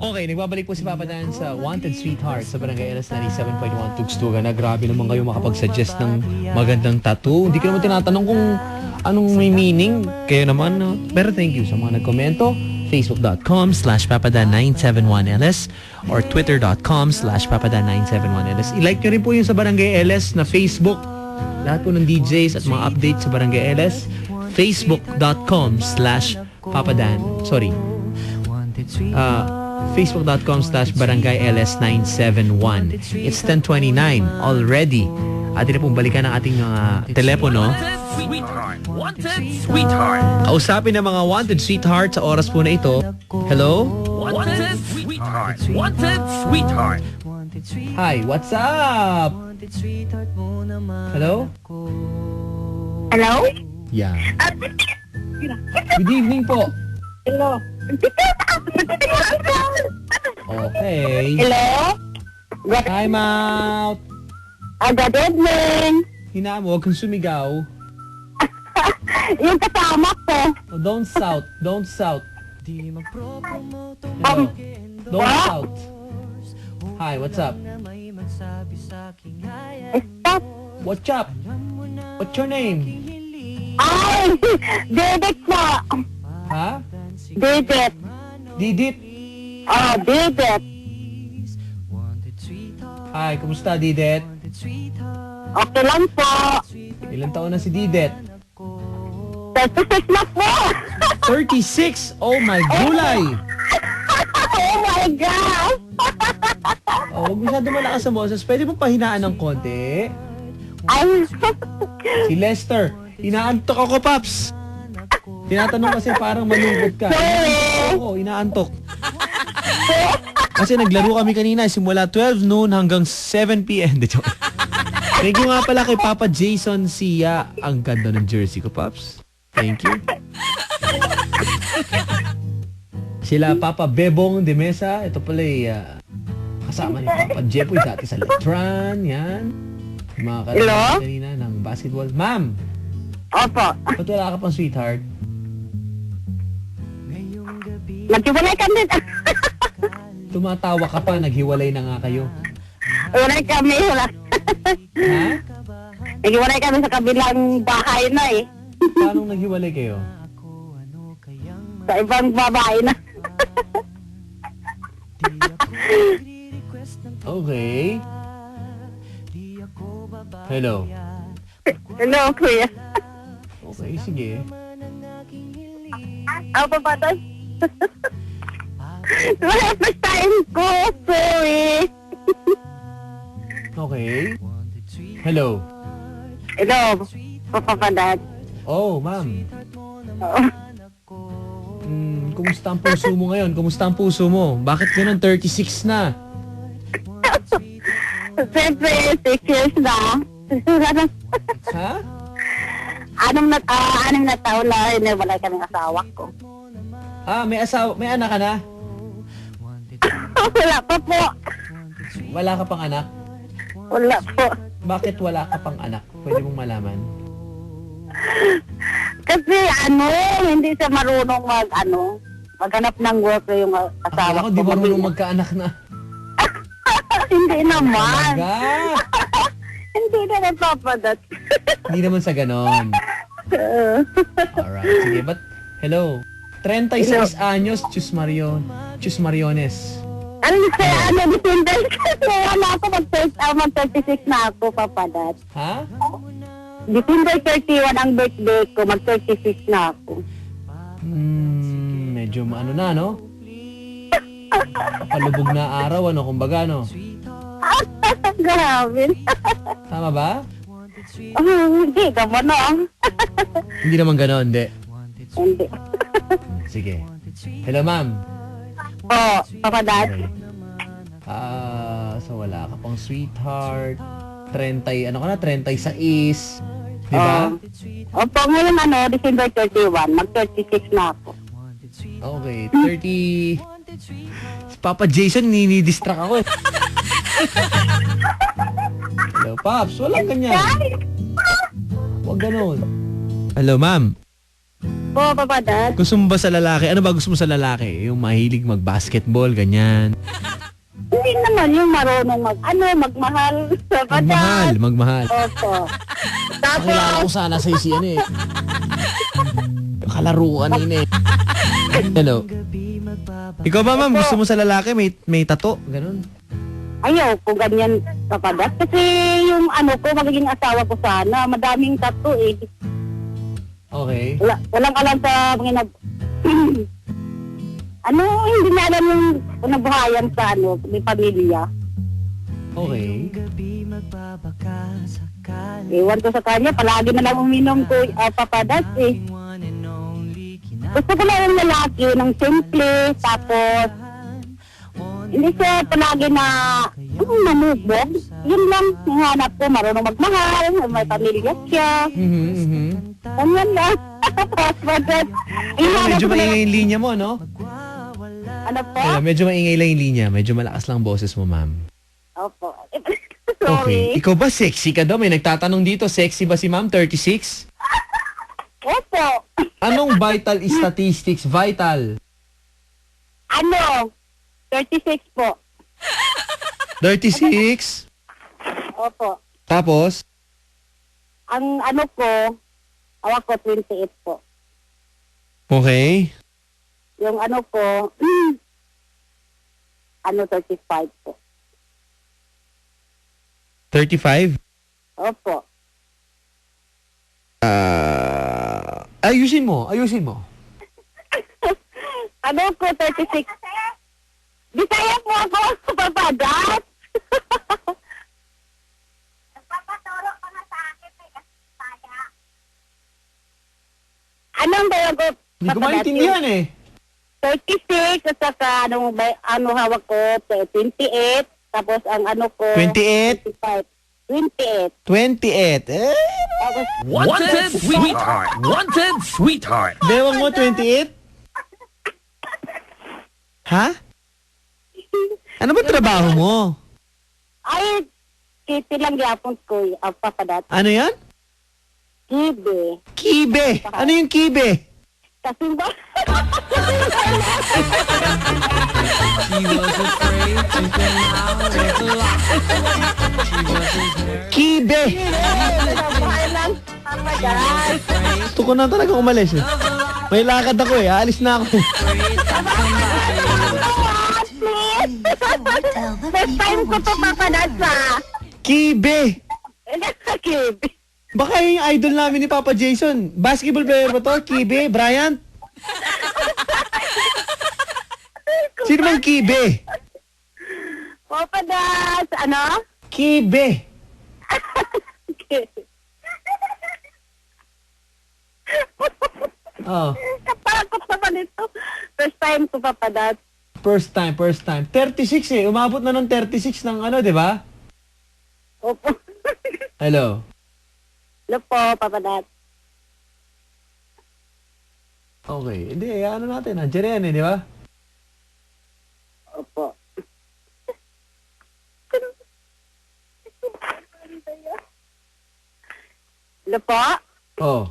Okay, nagbabalik po si Papa Dan sa Wanted Sweetheart sa Barangay LS 97.1 Tugstugan na. Grabe naman kayo makapag-suggest ng magandang tattoo. Hindi ko naman tinatanong kung anong may meaning. Kayo naman, no? Pero thank you sa mga nagkomento. Facebook.com/papadan971ls or Twitter.com/papadan971ls. I-like nyo rin po yung sa Barangay LS na Facebook. Lahat po ng DJs at mga updates sa Barangay LS. Facebook.com/papadan. Sorry. Facebook.com/barangayls971. It's 10:29 already. Atin na pong balikan ang ating telepono. Wanted Sweetheart. Kausapin ng mga Wanted Sweetheart sa oras po na ito. Hello? Wanted Sweetheart. Wanted Sweetheart. Hi, what's up? Hello? Hello? Yeah. Good evening po. Hello? Okay. Hello? Time out. Good evening. Hinaan mo, huwag kang sumigaw. Yung kasama ko. Oh, don't shout. Don't shout. Hello. Don't shout. Hi, what's up? Stop. What's up? What's your name? Ay! Didit po. Ha? Didit. Didit. Oh, Didit. Hi, kumusta Didet? Okay lang po. Ilang taon na si Didet? 36 na po. 36! Oh my gulay! Oh my God. Oh, huwag masyado malakas sa boses. Pwede mo pahinaan ng konti? Ay. Si Lester, inaantok ako, Paps. Tinatanong kasi parang malungkot ka. Sorry. Oo, inaantok. Kasi naglaro kami kanina simula 12 noon hanggang 7 p.m. Thank you nga pala kay Papa Jason Sia. Ang ganda ng jersey ko, Paps. Thank you. Sila Papa Bebong de Mesa. Ito pala kasama ni Papa Jepoy dati sa Letran. Yan. Mga kalala kanina ng basketball. Ma'am! Opo. Ba't wala ka pang sweetheart? Naghiwalay kami. Tumatawa ka pa, naghiwalay na nga kayo. Wala kami. Wala. Ha? Naghiwalay kami sa kabilang bahay na eh. Paano naghiwalay kayo? Sa ibang babae na. Okay. Hello. Hello, kuya. Okay, sige. Apa ba ito? Wala pa time ko. Sorry. Okay. Hello. Hello, papapadat. Oh, ma'am. Oo. Kumusta ang puso mo ngayon? Kumusta ang puso mo? Bakit ganun 36 na? Siyempre, 6 years na. Ha? Anong na taon na iniwalay kami ng asawa ko. Ah, may anak ka na? Wala pa po. Wala ka pang anak? Wala po. Bakit wala ka pang anak? Pwede mong malaman. Kasi hindi siya marunong maghanap ng work yung asawa Ako, ko. di marunong magkaanak na. Hindi naman. Talaga? Hindi na napapadat. Hindi naman sa ganon. Alright, sige. But, hello. 36 anyos, Chus Mariones. December kasi wala ako mag-36 na ako, papadat. Ha? December 31 ang birthday ko, mag-36 na ako. Medyo ano na, no? Palubog na araw, kumbaga, no? Grabe. Tama ba? Hindi ka ba no? Hindi naman ganon, hindi. Hindi. Sige. Hello, ma'am. Oo, papadat. Okay. So wala ka pang sweetheart. 30, ano ka na? 36. Di ba? Opo, ngayon December 31, mag-36 na ako. Okay, 30... Si Papa Jason, nini-distract ako eh. Hello, Pops. Walang ganyan. Huwag ganon. Hello, ma'am. Po, papadat. Gusto mo ba sa lalaki? Ano ba gusto mo sa lalaki? Yung mahilig mag-basketball, ganyan. Hindi naman yung marunong magmahal. Papadat. Magmahal. Opo. Nakilala ko Tapos, sana sa isi, ano eh. Kalaruan yun eh. Hello. Ikaw ba, ma'am? Gusto mo sa lalaki? May tato? Ganun. ayaw ko ganyan papadat. Kasi yung ko, magiging asawa ko sana. Madaming tattoo eh. Okay. Walang alam sa mga hindi na alam yung nabuhayan sa may pamilya. Okay. Ewan ko sa kanya, palagi na lang uminom ko papadat eh. Gusto ko lang yung lalaki ng simple, tapos hindi siya palagi na manubog. Yun lang, hinahanap ko, marunong magmahal, may pamilya siya. Ganyan lang. Papadat. Medyo maingay yung linya mo, no? Ano po? Medyo maingay lang yung linya. Medyo malakas lang boses mo, ma'am. Opo. Okay. Sorry. Ikaw ba sexy ka daw? May nagtatanong dito, sexy ba si ma'am? 36? Opo. Anong vital statistics? Vital. 36 po. 36? Opo. Tapos? Ang ko, awak ko 28 po. Okay. Yung ko, 35 po. 35? Opo. Ayusin mo. Ko, 36. Bisaya po ako, papadat. Nagpapaturo ka na sa akin, Bisaya. Anong ba ko? Hindi ko maintindihan eh. 36, at saka hawak ko, 28, tapos ang ko, 28? 25. 28. 28. Tapos, Wanted sweetheart. Wanted sweetheart. Bewang mo, 28? Ha? Ano ba trabaho mo? ay, kiti lang yapon ko, papadat. Ano yan? Kibe. Kibe. Ano yung kibe? Kasi ba? Kibe. Lang, papadat. Gusto ko na talaga umalis eh. May lakad ako eh. Aalis na ako. First time ko to papadat sa. Kibe. Kibe. Baka yung idol namin ni Papa Jason. Basketball player ba to? Kibe? Bryant? Sino bang Kibe? Papadat. Kibe. Oh. Kapakot naman ito. First time ko papadat. First time. 36 eh. Umabot na ng 36 ng di ba? Opo. Hello. Hello po, papadat. Okay. Hindi, natin. Nandiyan yan eh, di ba? Opo. Hello po? Oh.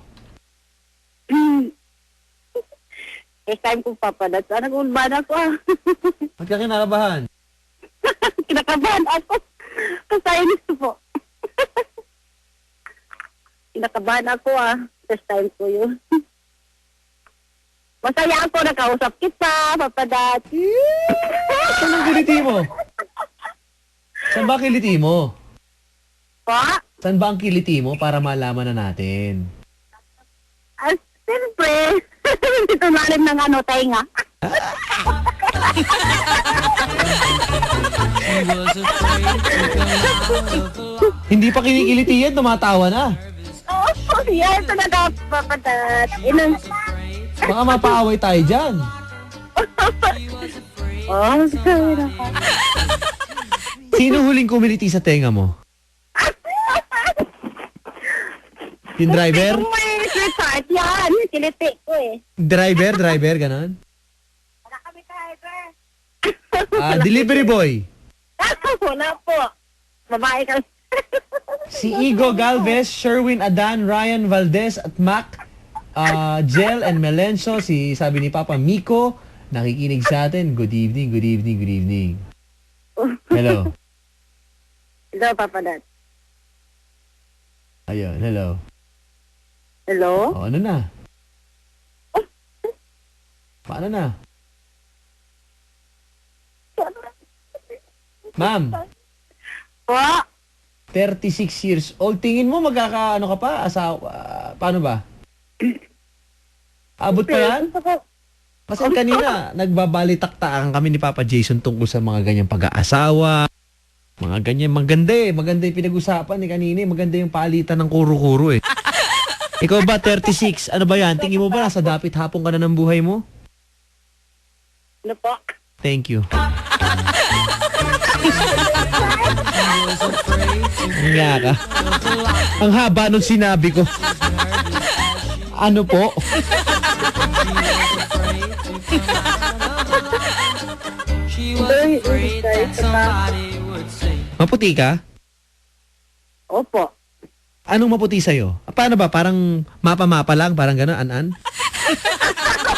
First time ko papadat. Nag-ulban ako. Ba't ka kinakabahan? Kinakabahan ako. Kasaynis po. Kinakabahan ako First time ko yun. Masaya ako, nakausap kita, papadat. Saan ang kiliti mo? Saan ba ang kiliti mo? Pa? Saan ba ang kiliti mo para malaman na natin? Siyempre. Dito nalim ng tainga. Hindi pa kinikiliti yan, tumatawa na. Oo, yan. Talaga, papadat. Baka mapaaway tayo dyan. Sorry na ka. Sino huling kumiliti sa tenga mo? Yung driver? Yung may sweetheart, yan. Kiliti ko Driver, ganon? Wala kami driver. Delivery boy. Wala po. Babae ka. Si Igo Galvez, Sherwin Adan, Ryan Valdez at Mac Jel and Melencio, sabi ni Papa Miko, nakikinig sa atin. Good evening, good evening, good evening. Hello. Hello, Papa Dad. Ayun, hello. Hello? O, ano na? Paano na? Ma'am, Po? 36 years old. Tingin mo magkakaano ka pa? Paano ba? Abot pa yan? Kasi kanina, nagbabalitaktaan kami ni Papa Jason tungkol sa mga ganyang pag-aasawa. Mga ganyan, maganda eh. Maganda yung pinag-usapan ni kanina. Maganda yung palitan ng kuro-kuro eh. Ikaw ba, 36? Ano ba yan? Tingin mo ba nasa dapit hapon ka na ng buhay mo? Ano po? Thank you. Nga ka. Ang haba nung sinabi ko. Ano po? Maputi ka? Opo. Anong maputi sa'yo? Paano ba? Parang mapa-mapa lang? Parang gano'n? An-an?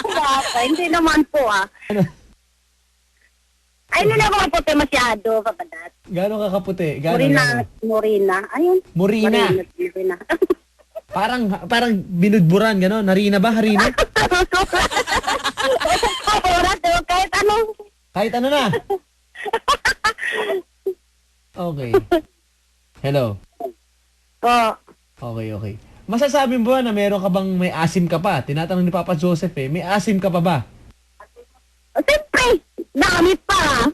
Papa, hindi naman po Ano? Ay, hindi naman kaputi masyado, Papa Dad. Gano'n ka kaputi? Morina. Ayun. Morina. Morina. Parang binudburan, gano'n. Harina ba? Harina? Kahit ano. Kahit ano na. Okay. Hello. Oh. Okay. Masasabi mo ba na meron ka bang may asim ka pa? Tinatanong ni Papa Joseph eh. May asim ka pa ba? Siyempre, dami pa.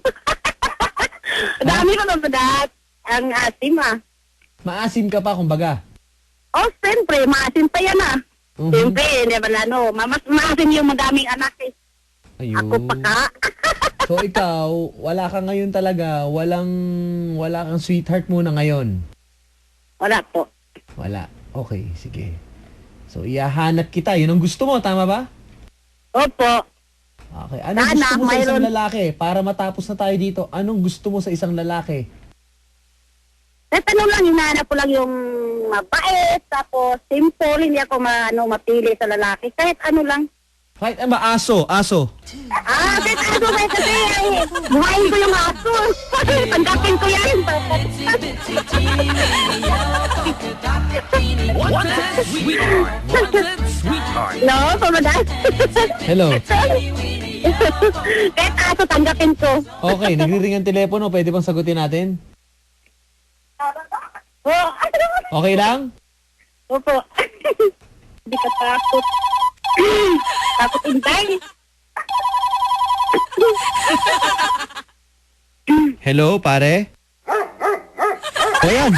Dami pa, Papa Dad. Ang asim Maasim ka pa, kumbaga. Oh, siyempre, maasim pa yan Mhm. Siyempre, hindi ba mas maasim yung madaming anak eh. Ayun. Ako pa ka. So ikaw, wala ka ngayon talaga, wala kang sweetheart muna ngayon. Wala po. Wala. Okay, sige. So ihahanap kita, yun ang gusto mo, tama ba? Opo. Okay. Anong Sana, gusto mo sa isang mayroon. lalaki? Para matapos na tayo dito, anong gusto mo sa isang lalaki? Tatanong lang, hinahanap ko lang yung mabait, tapos simple, hindi ako mapili sa lalaki. Kahit ano lang. Kahit ano ba, aso. Kahit ano ba kasi, buhayin ko yung aso. Tanggapin ko yan. Wanted sweetheart. Wanted sweetheart. No, pamadas. Hello. Kahit aso, tanggapin ko. Okay, nagri-ring ang telepono, pwede bang sagutin natin? Oh, Okay lang? opo. Hindi ka takot. Takot intay. Hello, pare? O yan.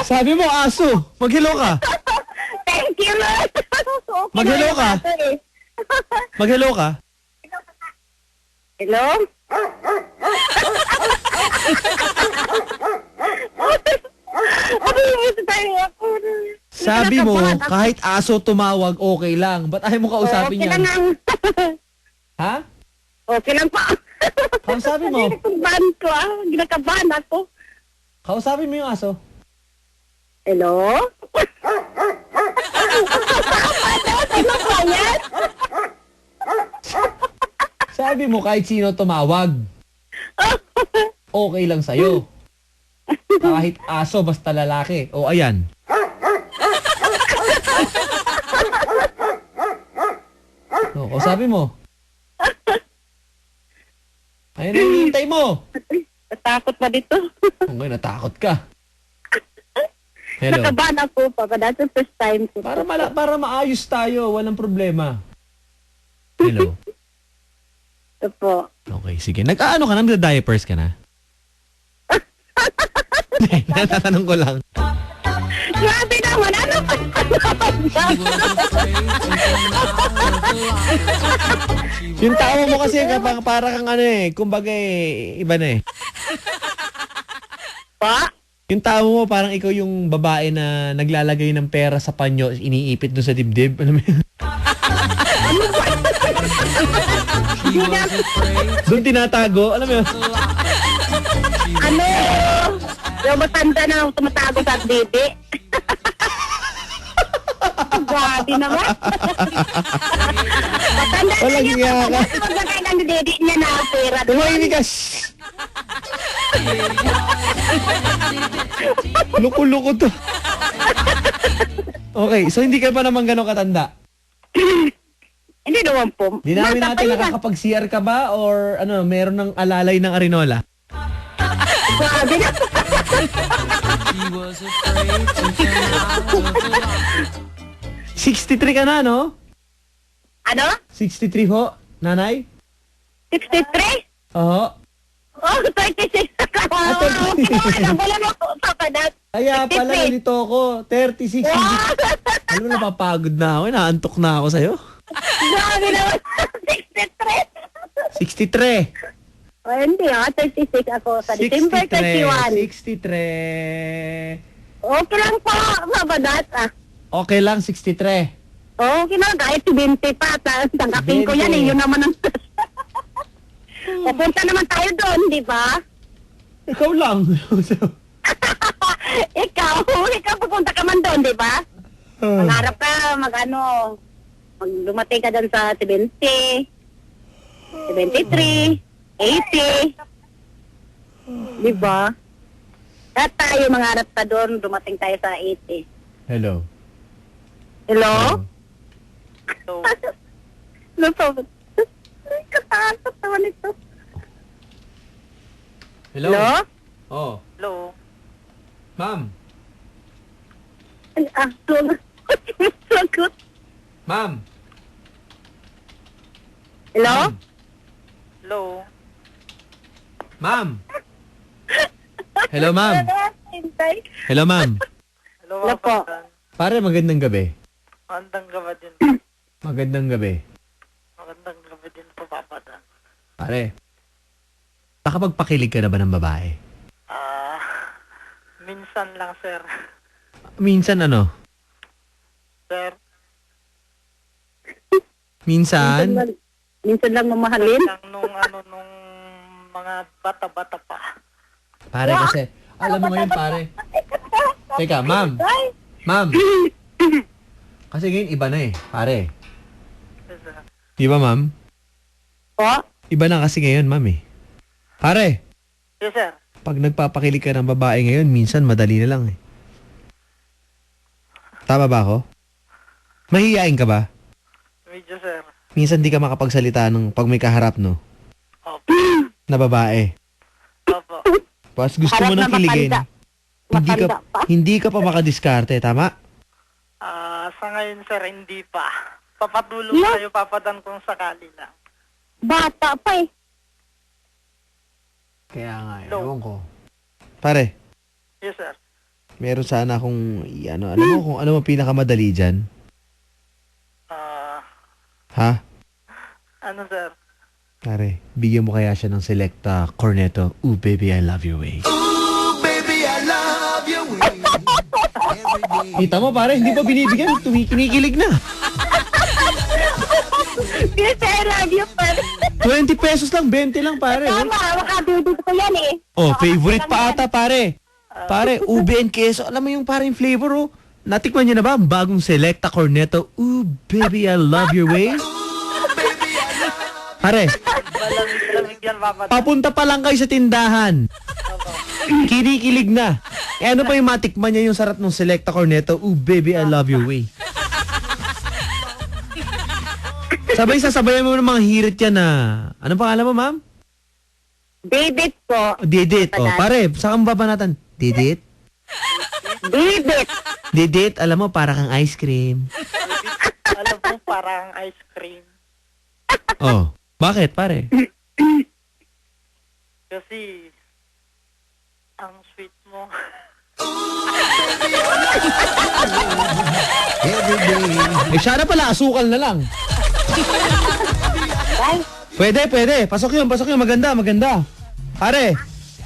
Sabi mo, aso. Mag-hello ka. Thank you, Lord. Mag-hello ka. Mag-hello ka. Hello? Sabi mo, kahit aso tumawag, okay lang. Ba't ayaw mo kausapin okay yan? lang ang... Ha? Okay lang pa. Kausapin mo. Ginakabahan ko Ginakabahan ako. Kausapin mo yung aso. Hello? Ano ba yan? Sabi mo, kahit sino tumawag, okay lang sa'yo. Kahit aso, basta lalaki. O, ayan. O, kausapin mo. Ayun ang hintay mo. Natakot pa dito. Okay, natakot ka. Hello. Nakabahan ako pa. That's the first time ko. Para maayos tayo, walang problema. Hello. Ito po. Okay, sige. Nag-ano ka na? Nag-diapers ka na? Natatanong ko lang. Grabe naman. Ano pa? Yung tawa mo kasi kapag para kang ano eh, kumbaga iba na eh. Pa? Yung tawa mo parang ikaw yung babae na naglalagay ng pera sa panyo, iniipit doon sa dibdib. Alam mo yun? Doon tinatago, alam mo yun? Ano? Yung matanda na tumatago sa bibi. Grabe naman. Matanda na Walang niya. iya ka. Maglagay ng dede niya na pera. Tumahimik ka. Shh! Luko-luko to. Okay, so hindi ka pa naman gano'ng katanda? Hindi naman po. Dinami Bata pa natin, yun, nakakapag-CR ka ba? Or ano, meron ng alalay ng Arinola? Grabe na. 63 ka na, no? Ano? 63 ho, nanay? 63? Oo. Oh, 36 na ka. Ah, 36. Wala mo ako, papadat. Kaya pala 63. nalito ko, 36. Alam mo, napapagod na ako, naantok na ako sa'yo. Grabe naman. 63. 63. Oh, hindi 36 ako sa December 31. 63. Okay lang po, papadat. Okay lang, 63. Okay lang, kahit 20 pa. Tanggapin ko yan 20. Yun naman ang... Pupunta naman tayo doon, di ba? Ikaw lang. ikaw pupunta ka man doon, di ba? Mangarap ka, dumating ka doon sa 70, 73, 80. Di ba? At tayo mangarap ka doon, dumating tayo sa 80. Hello. Hello? Hello po. Katakot naman ito. Hello? Hello? Oh. Hello. Ma'am. Sagot. Ma'am. Hello? Hello. Ma'am. Hello, ma'am. Hintay. Hello, ma'am. Hello, Hello po. Papadan. Pare, magandang gabi. Magandang gabi din. Magandang gabi. Magandang gabi din po, Papadan. Pare, nakapagpakilig ka na ba ng babae? Minsan lang, sir. Minsan ano? Sir, Minsan? Minsan lang mamahalin. lang nung mga bata-bata pa. Pare kasi, alam mo ngayon pare. Teka, ma'am. Ay, Ma'am. Kasi ngayon iba na eh, pare. Yes, sir. Di ba, ma'am? po? Iba na kasi ngayon, ma'am eh. Pare, Yes, sir. pag nagpapakilig ka ng babae ngayon, minsan madali na lang eh. Tama ba ako? Mahihiyain ka ba? Medyo, sir. Minsan di ka makapagsalita ng pag may kaharap, no? Opo. Na babae. Opo. Pas gusto Harap mo na nang kiligin. matanda. Hindi ka, Matanda pa? hindi ka pa makadiskarte, tama? Sa ngayon, sir, hindi pa. Papatulong Yeah. kayo, Papadan, kung sakali lang. Bata pa eh. Kaya nga, No. ewan ko. Pare, Yes, sir. meron sana akong, alam mo kung ano ang pinakamadali dyan? Ha? Ano, sir? Pare, bigyan mo kaya siya ng Selecta Cornetto, Ooh Baby I Love Your Way. Kita mo pare, hindi pa binibigyan, kinikilig na. Yes, I love you, pare. 20 pesos lang, 20 lang pare. Tama, makabibig ko yan eh. Oh, favorite pa ata pare. Pare, ube and queso. Alam mo yung parang flavor oh. Natikman niyo na ba ang bagong Selecta Cornetto? Ooh, baby, I love your way. Pare, Walang lamig yan, Papadan. papunta pa lang kayo sa tindahan. Kinikilig na. Eh ano pa yung matikman niya yung sarap ng Selecta Cornetto? Ooh, baby, I love your way. Sabay-sasabayan mo ng mga hirit yan na... Anong pangalan mo, ma'am? Bibit po. Didit. Oh, pare, saan ba natin? Didit? Bibit. Didit, alam mo, para kang ice cream. Alam mo, parang ice cream. Oh, bakit, pare? Kasi, ang sweet mo. Eh, sana pala, asukal na lang. Ay, Pwede. Pasok yun. Maganda. Pare,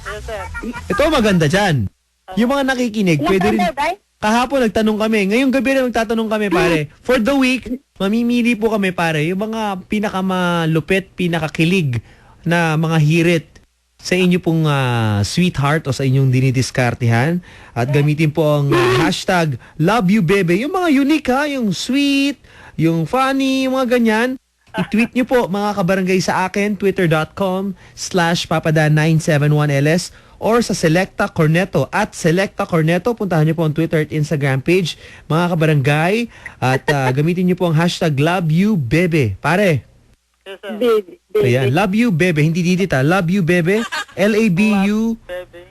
Yes, sir. ito maganda dyan. Yung mga nakikinig, ilang pwede rin. taon daw, day? Kahapon nagtanong kami. Ngayong gabi rin magtatanong kami, pare. For the week, mamimili po kami, pare. Yung mga pinakamalupit, pinakakilig na mga hirit sa inyo pong sweetheart o sa inyong dinidiskartehan at gamitin po ang hashtag Love You Bebe. Yung mga unique yung sweet, yung funny, yung mga ganyan. I-tweet nyo po mga kabarangay sa akin, twitter.com/papadan971ls or sa Selecta Corneto at Selecta Corneto. Puntahan nyo po ang Twitter at Instagram page mga kabarangay at gamitin nyo po ang hashtag Love You Bebe. Pare. Yes, sir. Baby. Ayan, Love You Bebe. Hindi didit Love You Bebe. L-A-B-U Baby.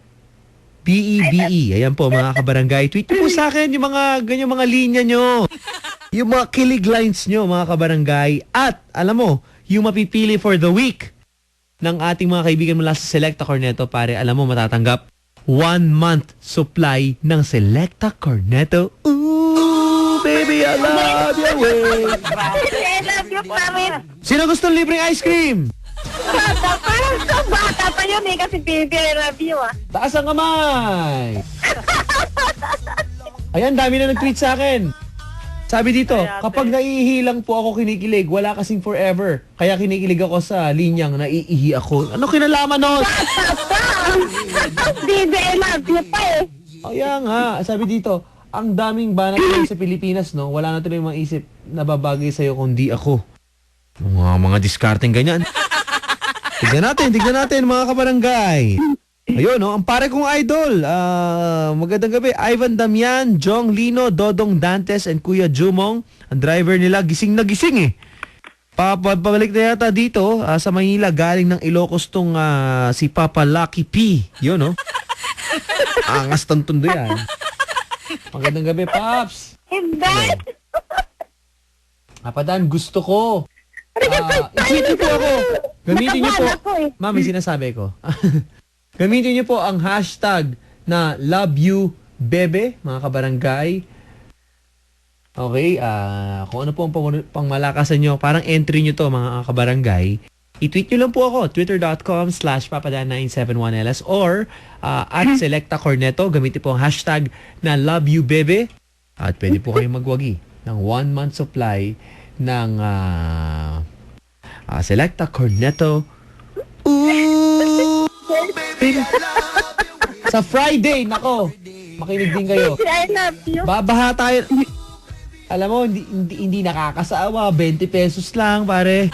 B-E-B-E. Ayan po mga kabarangay. Tweet nyo po sa akin yung mga ganyan mga linya nyo. Yung mga kilig lines nyo mga kabarangay. At alam mo, yung mapipili for the week ng ating mga kaibigan mula sa Selecta Corneto, pare, alam mo matatanggap 1 month supply ng Selecta Corneto. Ooh, baby, I love you. I love you, Pamit. Sino gusto libreng ice cream? Bata, parang so bata pa yun kasi baby, I love you Taas ang kamay. Ayan, dami na nag-tweet sa akin. Sabi dito, kapag naiihi po ako kinikilig, wala kasing forever. Kaya kinikilig ako sa linyang naiihi ako. Ano kinalaman nun? Baby, I love you pa Kaya nga, sabi dito, ang daming banat ngayon sa Pilipinas, no? Wala na tuloy maisip na babagay sa'yo kundi ako. Mga discarding ganyan. Tignan natin mga kabarangay. Ayun, no? Ang pare kong idol. Magandang gabi. Ivan Damian, Jong Lino, Dodong Dantes, and Kuya Jumong. Ang driver nila, gising na gising Pabalik na yata dito sa Manila. Galing ng Ilocos tong si Papa Lucky P. Yun, no? Angas tantundo yan. Magandang gabi, Paps. Hindi. Papadan, gusto ko. I-tweet niyo po ako. Gamitin niyo po. Ma'am, may sinasabi ko. Gamitin niyo po ang hashtag na Love You Bebe, mga kabarangay. Okay, kung ano po ang pangmalakasan nyo, parang entry nyo to mga kabarangay. I-tweet nyo lang po ako, twitter.com/papadan971ls or at Selecta Corneto. Gamitin po ang hashtag na Love You Bebe. At pwede po kayong magwagi ng 1 month supply ng Selecta Corneto. Ooh! Sa Friday, nako, makinig din kayo. I love you. Babaha tayo. Alam mo, hindi nakakasawa. 20 pesos lang, pare.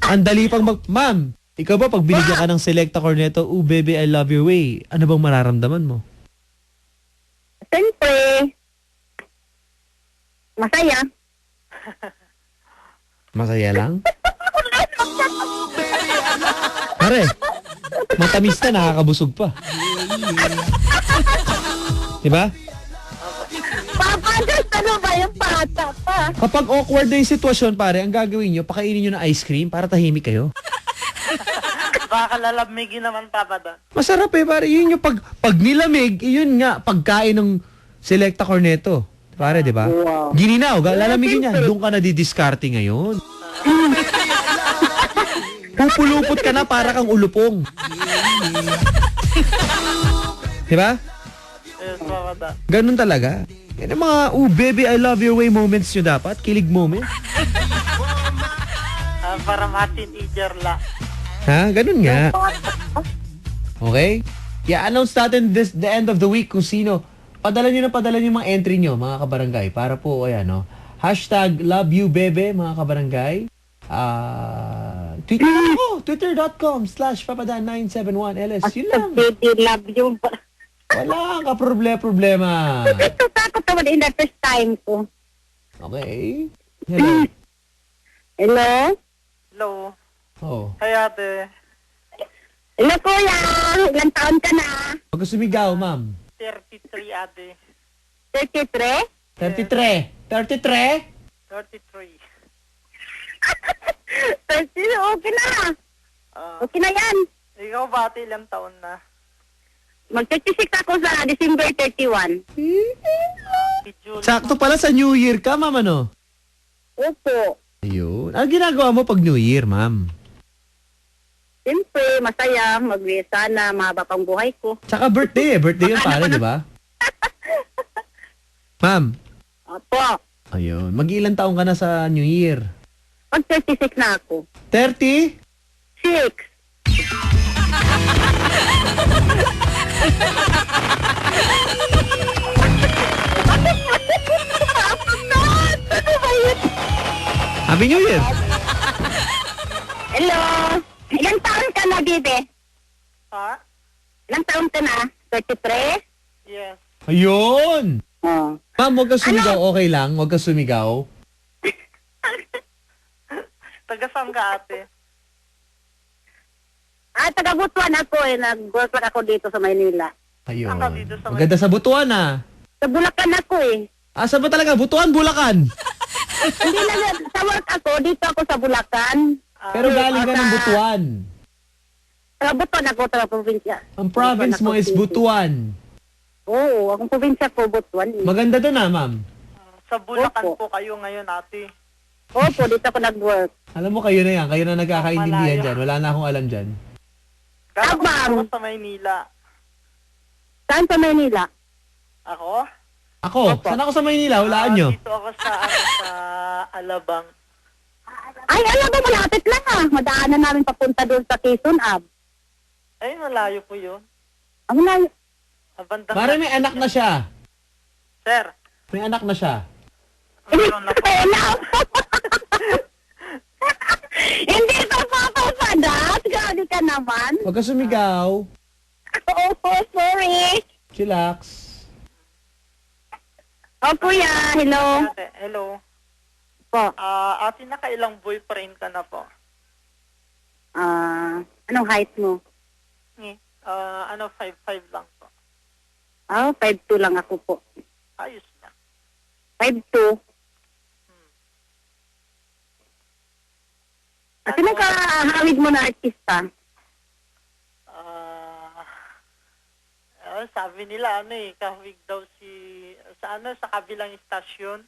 Ang dali pang Ma'am, ikaw ba pag binigyan ka ng Selecta Corneto, "Ooh, baby, I love your way," ano bang mararamdaman mo? Siyempre, masaya. Masaya lang? Pare, matamis na, nakakabusog pa. Diba? Papa, ano ba yung bata pa? Kapag awkward na yung sitwasyon, pare, ang gagawin nyo, pakainin nyo ng ice cream para tahimik kayo. Baka lalamigin naman, Papa Dan. Masarap pare. Yun yung pag nilamig, yun nga, pagkain ng Selecta Corneto. Pare, di ba? Wow. Gininaw, lalamigin niya. Doon ka na didiskarte ngayon. Pupulupot ka na para kang ulupong. Di ba? Yes, Papa Dan. Ganun talaga. Yan ang mga, "Ooh, baby, I love your way" moments nyo dapat. Kilig moment. Para ma-teenager la. Ha? Ganun nga. Okay? I-announce natin the end of the week kung sino. Padala nyo yung mga entry nyo, mga kabarangay. Para po, ayan, no? Hashtag Love You Bebe, mga kabarangay. Twitter ako. Twitter.com/papadan971ls. Yun lang. Baby, love you. Wala ka problema. Ito, takot naman in the first time ko. Okay. Hello. Hello? Hello. Oh. Hi, ate. Hello, kuya. Ilang taon ka na? Pag sumigaw, ma'am. 33, ate. 33? 33. 33? 33. 30, okay na. Okay na yan. Ikaw ba, ate, ilang taon na? Mag-36 ako sa December 31. Si Julie. Sakto pala sa New Year ka, ma'am, ano? Opo. Ayun. Ano ginagawa mo pag New Year, ma'am? Siyempre, masaya. Sana mahaba pang buhay ko. Tsaka birthday yun pare, di ba? Ma'am, Opo. ayun. Mag-ilang taong ka na sa New Year? Mag-36 na ako. 30? 6. Happy New Year! Hello. Ilang taon ka na, Bibi? Ha? Ilang taon ka na? 33? Yes. Ayun! Oh. Ma'am, huwag ka sumigaw. Okay lang? Huwag ka sumigaw. Taga saan ka, ate? Taga-Butuan ako eh. Nag-work lang ako dito sa Maynila. Ayun. Saan ka dito sa Maganda sa Butuan, ah. Sa Bulacan ako eh. Asa ba talaga? Butuan, Bulacan. Hindi na sa work ako, dito ako sa Bulacan. Pero galing ka ng Butuan. Taga-Butuan ako, taga-probinsya. Ang province mo is Butuan. Oo, akong probinsya ko, Butuan. Eh. Maganda doon, ah, ma'am. Sa Bulacan Opo. po kayo ngayon, ate. Opo, dito ako nag-work. Alam mo, kayo na yan. Kayo na nagkakaintindihan Malayo. dyan. Wala na akong alam dyan. Gano'n Abang. ako sa Maynila. Saan sa Maynila? Ako? Ako, Opo. saan ako sa Maynila? Walaan nyo. Dito ako sa, sa Alabang. Ay, alam mo, malapit lang ah. Madaanan namin papunta doon sa Quezon, Ab. Ay, malayo po yun. Ang malayo. Bandang Pare, may anak na siya. Sir, May anak na siya. meron na po. Wala. Hindi ka papapadat. Grabe ka naman. Huwag ka sumigaw. Opo, sorry. Chillax. Oh, kuya. Hello. Ate, hello. Po. Ate, nakailang boyfriend ka na po? Anong height mo? Ano, 5'5" lang po. 5'2" lang ako po. Ayos na. 5'2". Sino ka hawig mo na artista? Sabi nila, ano eh, kahawig daw si, sa kabilang istasyon.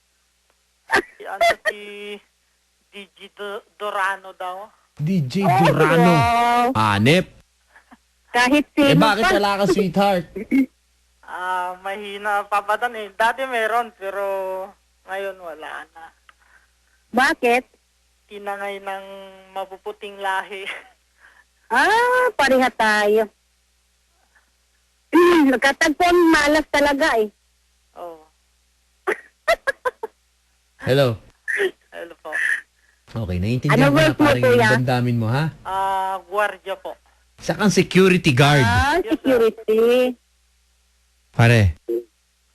Si DJ Dorano daw. DJ Durano. Wow. Hanep. Kahit sino Bakit pa. wala ka, sweetheart? Mahina papadan eh. Dati meron, pero ngayon wala na. Bakit? Tinangay ng mapuputing lahi. Pareha tayo. Nagkatagpon, malas talaga eh. Oh, Hello. hello po. Okay, naiintindihan Ano ko na work mo, parang yung kuya? damdamin mo, ha? Gwardiya po. Isa kang security guard. Security. Pare.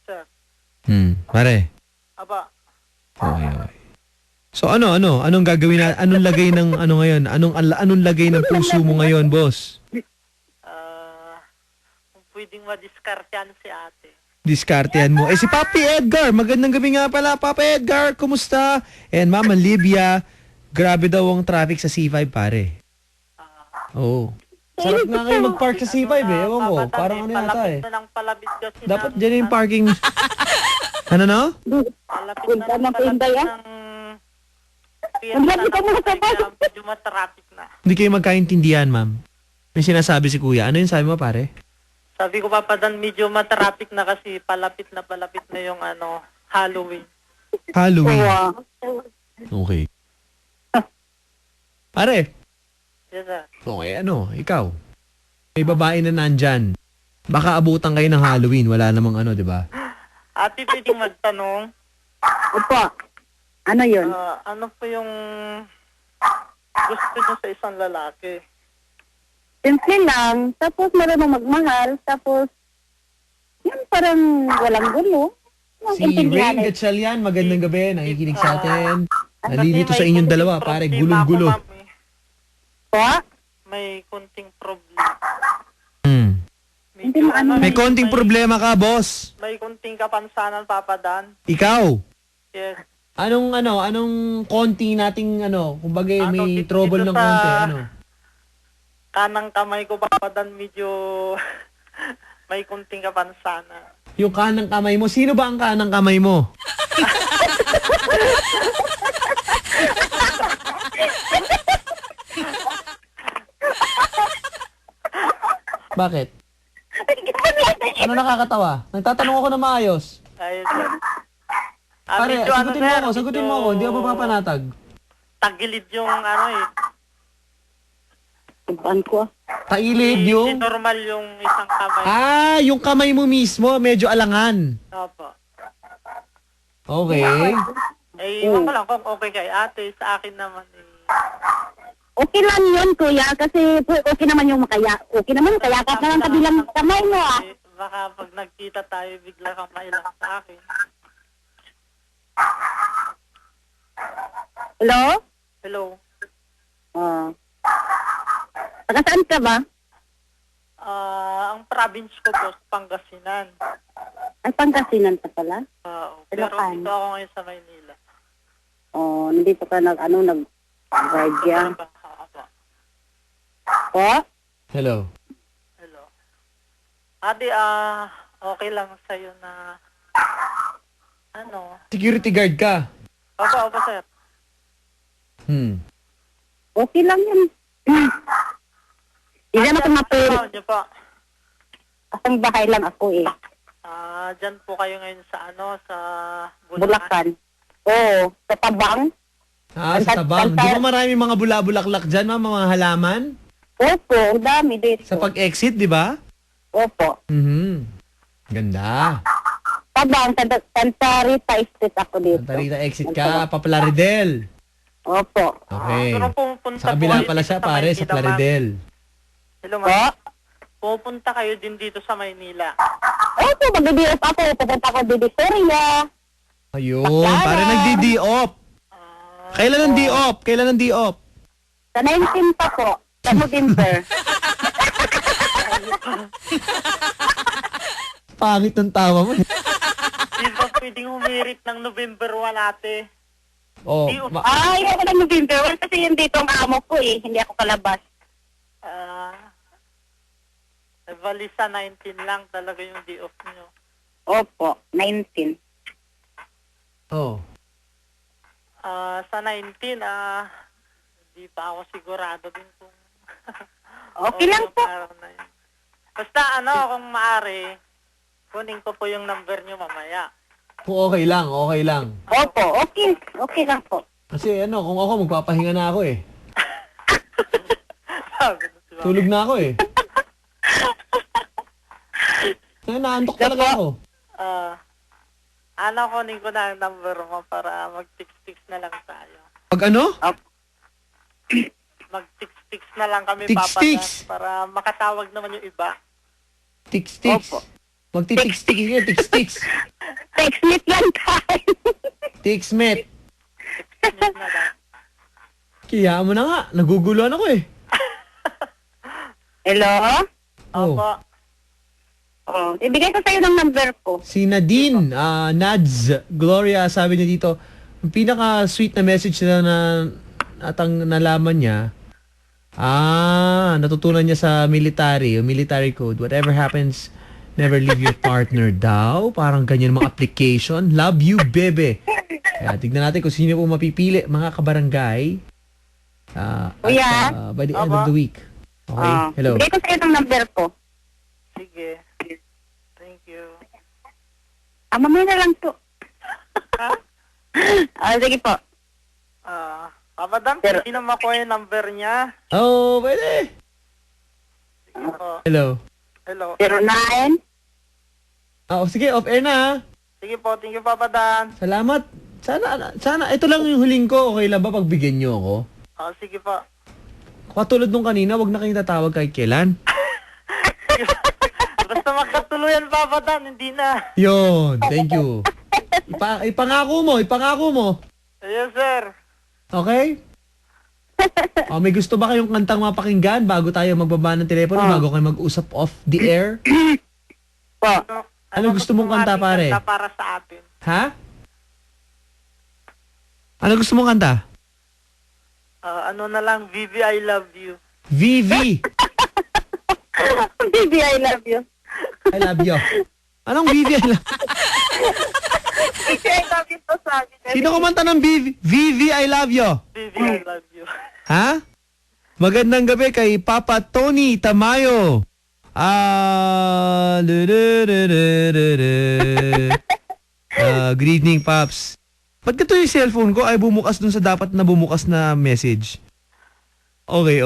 Sir. Pare. Aba, Okay, okay. So anong gagawin na, anong lagay ng ano ngayon? Anong lagay ng puso mo ngayon, boss? kung pwedeng madiskartehan si ate. Diskartehan mo. Si Papi Edgar, magandang gabi nga pala. Papi Edgar, kumusta? And Mama Livia, grabe daw ang traffic sa C5, pare. Oo. Sarap nga ngayon mag-park sa C5 eh. Ewan ko, parang ano yata eh. Palapit na ng palabit kasi Dapat ng- dyan yung parking. Ano no? Palapit Punta na ng ng palabit Pinday, ah. ng Ang labi ka muna sa kaya medyo matraffic na. Hindi kayo magkaintindihan, ma'am. May sinasabi si kuya. Ano yung sabi mo, pare? Sabi ko papadan medyo matraffic na kasi palapit na yung ano, Halloween. Halloween. Wow. Okay. Pare, Yes, sir. okay, ikaw. May babae na nandyan. Baka abutan kayo ng Halloween. Wala namang di ba? Ate, pwedeng magtanong, Opo. Ano yun? ano po yung gusto niyo sa isang lalaki? Simple lang. Tapos marunong magmahal. Tapos, yun parang walang gulo. Si Rain Gatchalian, magandang gabi. Nakikinig sa atin. Nalilito sa inyong dalawa, pare. Gulong-gulo. Po? May konting problem. Hindi mo ano. May konting problema ka, boss. May konting kapansanan, papadan. Ikaw. Yes. Anong konti nating kumbaga may dito trouble ng sa- konti, Kanang kamay ko, papadan, medyo may konting kapansanan. Yung kanang kamay mo, sino ba ang kanang kamay mo? Bakit? Ano nakakatawa? Nagtatanong ako na maayos. Ayun. Pare, medyo sagutin mo ako. Hindi ako papanatag. Tagilid yung Tubaan ko. Tailid Hindi yung... normal yung isang kamay. Ah, yung kamay mo mismo, medyo alangan. Opo. Okay. Eh, iwan ko lang kung okay kay ate. Sa akin naman Okay lang yun, kuya, kasi okay naman yung okay naman, kayakap na lang kabilang kamay mo, ah. Baka pag nagkita tayo, bigla kang mailang sa akin. Hello? Hello? Taga saan ka ba? Ang province ko po, Pangasinan. Ay, Pangasinan ka pala? Pero Ilocan. dito ako ngayon sa Maynila. Nandito ka nag-guardia. Opo. Po? Hello. Hello. Ate, okay lang sa'yo na, Security guard ka. Opo, sir. Okay lang yun. Hindi naman ako mapili. Ano niyo po? Kasang bahay lang ako eh. Dyan po kayo ngayon sa sa Bulacan. Oo, sa Tabang. Ah, sa tabang. Di ba marami mga bula-bulaklak dyan, mga halaman? Opo, ang dami dito. Sa pag-exit, di ba? Opo. Ganda. Tabang, Santa Rita Estate ako dito. Santa Rita exit ka, Paplaridel. Opo. Okay. Pero pupunta Sa kabila po pala kayo siya, dito sa pare, sa Maynila, Plaridel. ma'am. Hello, Po? ma'am. Pupunta kayo din dito sa Maynila. Opo, mag-di-off ako. Pupunta ako dito sa Ria. Ayun, pare nagdi-D-op. Kailan ang D-op? Kailan ang D-op? Sa 19 pa po. Sa November. Pangit ng tawa mo. Di ba pwedeng humirit ng November 1 ate? Oh, Ay, ako ng November. Well, kasi yun dito ang amo ko eh. Hindi ako kalabas. Valisa 19 lang talaga yung day off nyo. Opo, 19. oh. Sa 19, hindi pa ako sigurado din kung... Okay lang yung po. araw na yun. Basta kung maaari, kunin ko po yung number nyo mamaya. Okay lang, okay lang. Opo, okay. Okay lang po. Kasi kung ako, magpapahinga na ako eh. Sabi ko, diba? Tulog na ako eh. Naantok talaga ako. Kunin ko na ang number mo para mag-tix-tix na lang tayo. Pag ano? Mag-tix-tix na lang kami, Tix-tix? Papa, para makatawag naman yung iba. Tix-tix. Opo. Magti-tix-tix nga, tix-tix. Text meet lang tayo. Tix-met. Tix-tix na lang. Kaya mo na nga, naguguluhan ako eh. Hello? Opo. Ibigay ko sa'yo ng number ko. Si Nadine, Nads, Gloria, sabi niya dito, yung pinaka-sweet na message na nalaman niya, natutunan niya sa military, yung military code, whatever happens, never leave your partner daw. Parang ganyan mga application. Love you, bebe. Kaya tignan natin kung sino po mapipili, mga kabarangay. By the end of the week. Okay, hello. Ibigay ko sa'yo ng number ko. Sige. Thank you. Mamaya na lang to. Sige po. Papa Dam, hindi na makuha yung number niya. Oh, pwede. Sige po. Hello. Hello. 09. Sige, off-air na ha. Sige po, thank you, Papa Dan. Salamat. Sana, ito lang yung huling ko. Okay lang ba pagbigyan nyo ako? Sige po. Katulad nung kanina, wag na kayong tatawag kahit kailan. Basta magkatuluyan, Papa Dan, hindi na. Yun, thank you. Ipangako mo. Yes, sir. Okay? May gusto ba kayong kantang mapakinggan bago tayo magbaba ng telepono, bago kayo mag-usap off the air? Po. Ano gusto mong kanta, pare? Kanta para sa atin. Ha? Ano gusto mong kanta? Ano na lang, Vivi, I love you. Vivi, Baby, I love you. I love you. Anong Vivi, I love Baby, I love you to sabi. Sino kumanta ng Vivi? Vivi, I love you. Vivi, I love you. Ha? Magandang gabi kay Papa Tony Tamayo. Good evening, Paps. Ba't ka to yung cellphone ko ay bumukas dun sa dapat na bumukas na message? Okay.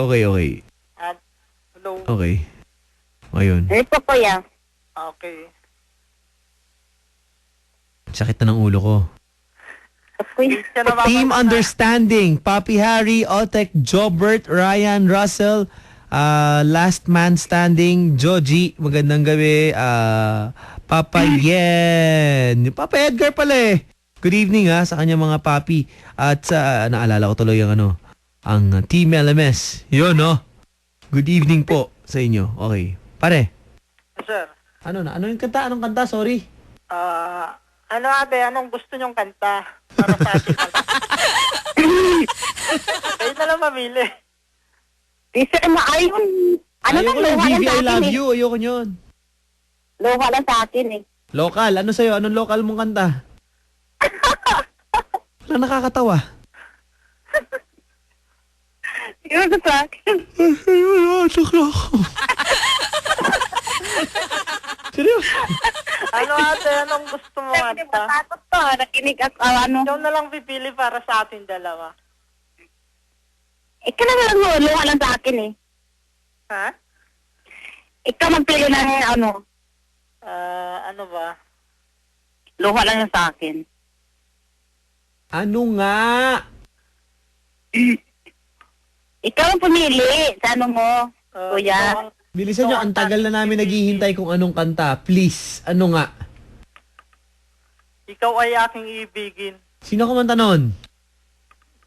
Hello. Okay. Ayun. Ano po, kuya? Okay. Sakit na ng ulo ko. Kuya. Siya na Team mapapala. Understanding. Papi Harry, Otek, Jobert, Ryan, Russell, Last Man Standing, Joji, magandang gabi. Papa Yen. Papa Edgar pala eh. Good evening sa kanya mga papi. At sa, naalala ko tuloy ang Team LMS. Yun, no? Good evening po sa inyo. Okay. Pare, Sir. ano na? Ano yung kanta? Anong kanta? Sorry. Ano ate, anong gusto nyong kanta para sa atin? Kayo na lang mamili. Sir, ayun. Ano Ayoko na, lang, luha lang Vivi, sa I akin love eh. you. Ayoko yun. Luha lang sa akin eh. Local. Ano sa'yo? Anong local mong kanta? Wala nakakatawa. Yun sa akin. Seryoso? Ano ate, anong gusto mo Hindi kanta? matakot to. Nakinig at ano. Ikaw na lang pipili para sa atin dalawa. Ikaw na lang, luha lang sa akin eh. Ha? Ikaw magpili ng ano. Ano ba? Luha lang yan sa akin. Ano nga? Ikaw ang pumili sa ano mo, kuya. Bilisan nyo, ang tagal na namin naghihintay kung anong kanta. Please, ano nga? Ikaw ay aking ibigin. Sino kumanta nun?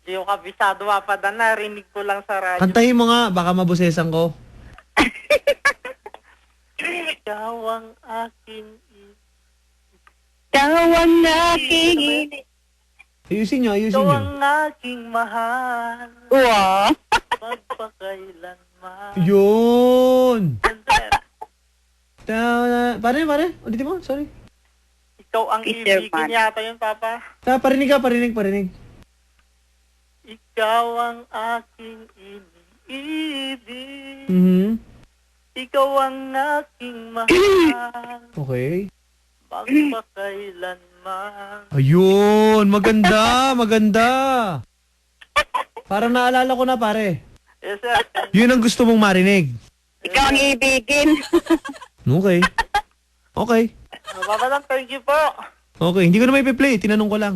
Di ko kabisado pa da, narinig ko lang sa radyo. Kantahin mo nga, baka mabusesan ko. Ikaw ang aking Ikaw ang aking Ayusin nyo, ayusin Ikaw nyo. ang aking mahal. Wow. Magpakailanman. Yun! Sir, Pare, ulitin mo, sorry. ikaw ang Is there ibigin man? yata yun, Papa. Parinig ka, parinig. Ikaw ang aking iniibig. Mhm. Ikaw ang aking mahal. Okay. Magpakailanman. Ayun, maganda. Parang naalala ko na, pare. Yes, sir. Yun ang gusto mong marinig. Ikaw ang ibigin. Okay. Mababalang, thank you po. Okay, hindi ko na may play, tinanong ko lang.